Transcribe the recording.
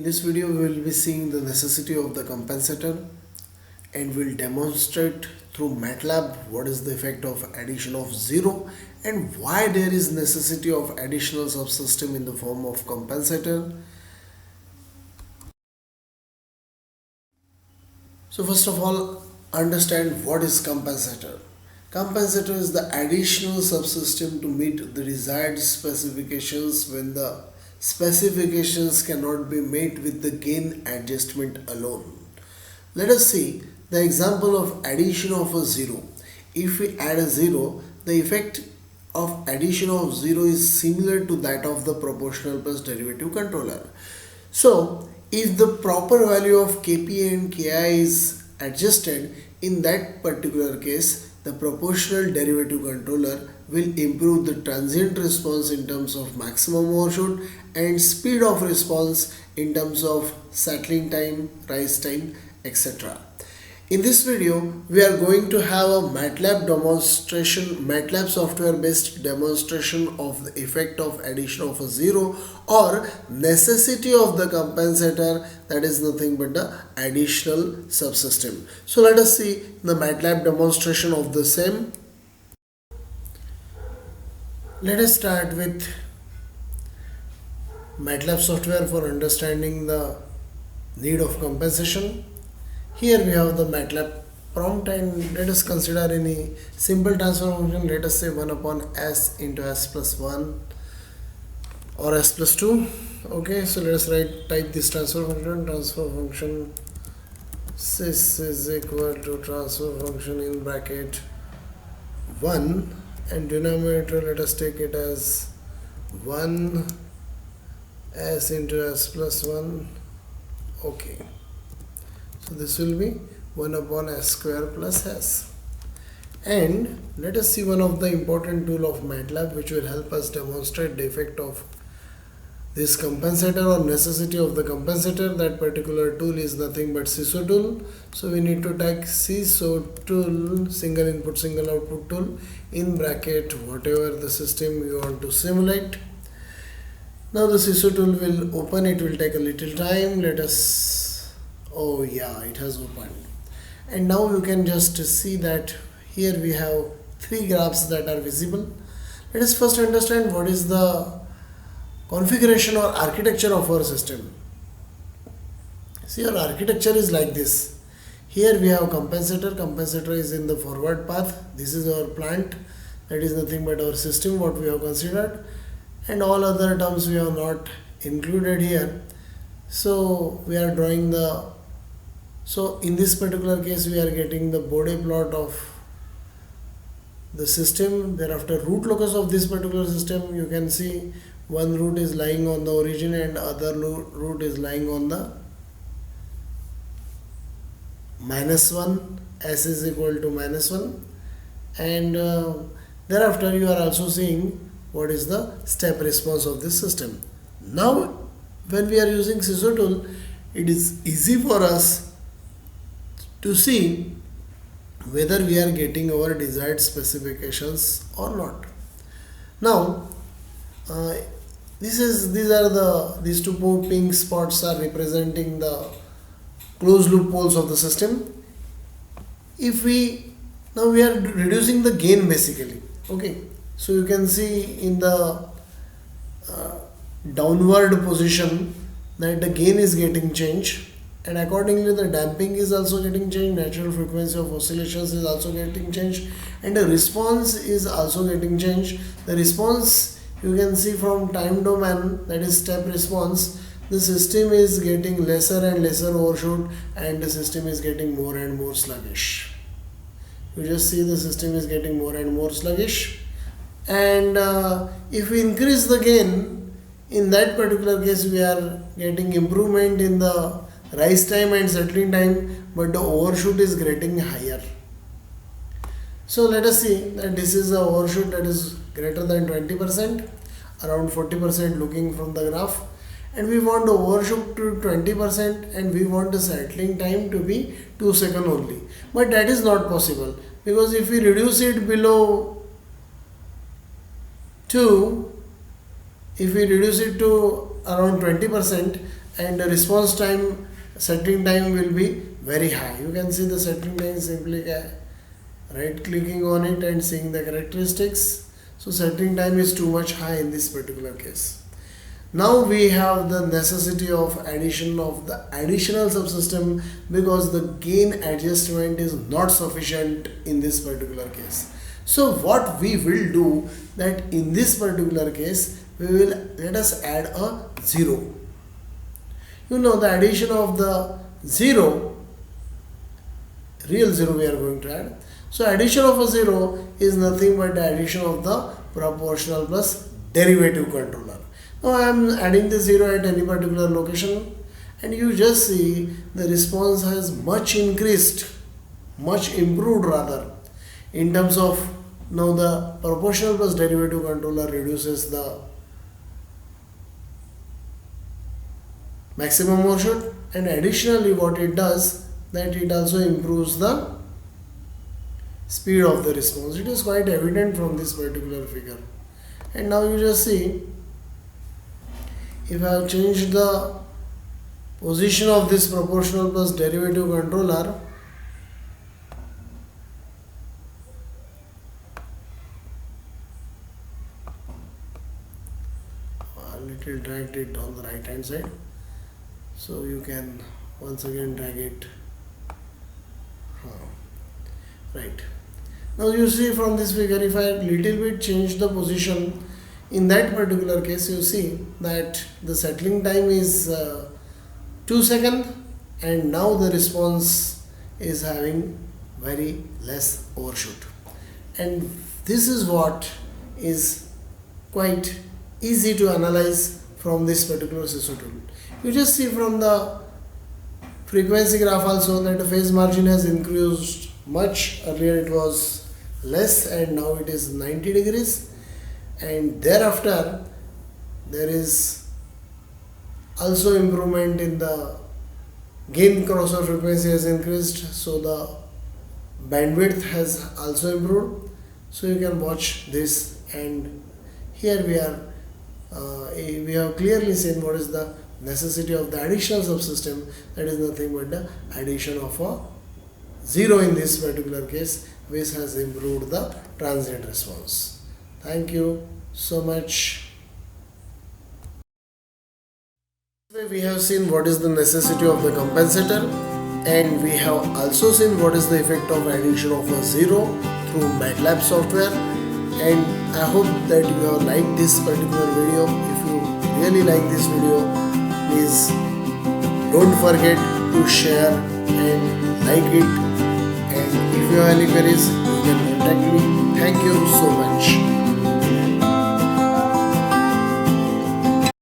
this video we will be seeing the necessity of the compensator and we'll demonstrate through Matlab what is the effect of addition of 0 and why there is necessity of additional subsystem in the form of compensator. So first of all, understand what is compensator. Compensator is the additional subsystem to meet the desired specifications when the specifications cannot be met with the gain adjustment alone. Let us see the example of addition of a 0. If we add a 0, the effect of addition of 0 is similar to that of the proportional plus derivative controller. So, if the proper value of Kp and Ki is adjusted, in that particular case, the proportional derivative controller will improve the transient response in terms of maximum overshoot and speed of response in terms of settling time, rise time, etc. In this video, we are going to have a Matlab software based demonstration of the effect of addition of a 0 or necessity of the compensator, that is nothing but the additional subsystem. So let us see the Matlab demonstration of the same. Let us start with Matlab software for understanding the need of compensation. Here we have the Matlab prompt and let us consider any simple transfer function. Let us say 1 upon s into s plus 1 or s plus 2. Okay, so let us type this transfer function. Transfer function sys is equal to transfer function in bracket 1 and denominator let us take it as 1 s into s plus 1. Okay. So this will be 1 upon s square plus s. And let us see one of the important tool of Matlab which will help us demonstrate the effect of this compensator or necessity of the compensator. That particular tool is nothing but SISO tool. So we need to type SISO tool, single input single output tool, in bracket whatever the system you want to simulate. Now the SISO tool will open. It will take a little time. Let us, oh yeah, it has opened. And now you can just see that here we have 3 graphs that are visible. Let us first understand what is the configuration or architecture of our system. See, our architecture is like this. Here we have compensator. Compensator is in the forward path. This is our plant. That is nothing but our system what we have considered. And all other terms we have not included here. So we are drawing the, so in this particular case we are getting the Bode plot of the system. Thereafter root locus of this particular system, you can see one root is lying on the origin and other root is lying on the -1, s is equal to -1, and thereafter you are also seeing what is the step response of this system. Now when we are using SISO tool, it is easy for us to see whether we are getting our desired specifications or not. Now these two pink spots are representing the closed loop poles of the system. If we now we are reducing the gain basically. Okay, so you can see in the downward position that the gain is getting changed, and accordingly the damping is also getting changed, natural frequency of oscillations is also getting changed, and the response is also getting changed. The response you can see from time domain, that is step response, the system is getting lesser and lesser overshoot and the system is getting more and more sluggish. You just see the system is getting more and more sluggish, and if we increase the gain, in that particular case we are getting improvement in the rise time and settling time, but the overshoot is getting higher. So let us see that this is the overshoot that is greater than 20%, around 40% looking from the graph, and we want the overshoot to 20% and we want the settling time to be 2 seconds only. But that is not possible, because if we reduce it below 2, if we reduce it to around 20%, and the response time, settling time will be very high. You can see the settling time simply right clicking on it and seeing the characteristics. So settling time is too much high in this particular case. Now we have the necessity of addition of the additional subsystem because the gain adjustment is not sufficient in this particular case. So what we will do that in this particular case we will let us add a 0. You know the addition of the 0, real 0 we are going to add. So addition of a 0 is nothing but the addition of the proportional plus derivative controller. Now I am adding the 0 at any particular location and you just see the response has much increased, much improved rather, in terms of now the proportional plus derivative controller reduces the maximum overshoot, and additionally what it does that it also improves the speed of the response. It is quite evident from this particular figure. And now you just see, if I have changed the position of this proportional plus derivative controller, a little dragged it on the right hand side, so you can once again drag it right. Now you see from this figure, if I little bit change the position, in that particular case you see that the settling time is 2 seconds and now the response is having very less overshoot. And this is what is quite easy to analyze from this particular SISO tool. You just see from the frequency graph also that the phase margin has increased much. Earlier it was less and now it is 90 degrees, and thereafter there is also improvement in the gain crossover frequency has increased, so the bandwidth has also improved. So you can watch this, and here we have clearly seen what is the necessity of the additional subsystem, that is nothing but the addition of a 0 in this particular case, which has improved the transient response. Thank you so much. We have seen what is the necessity of the compensator, and we have also seen what is the effect of addition of a 0 through Matlab software. And I hope that you have liked this particular video. If you really like this video, please don't forget to share and like it. And if you have any queries, you can contact me. Thank you so much.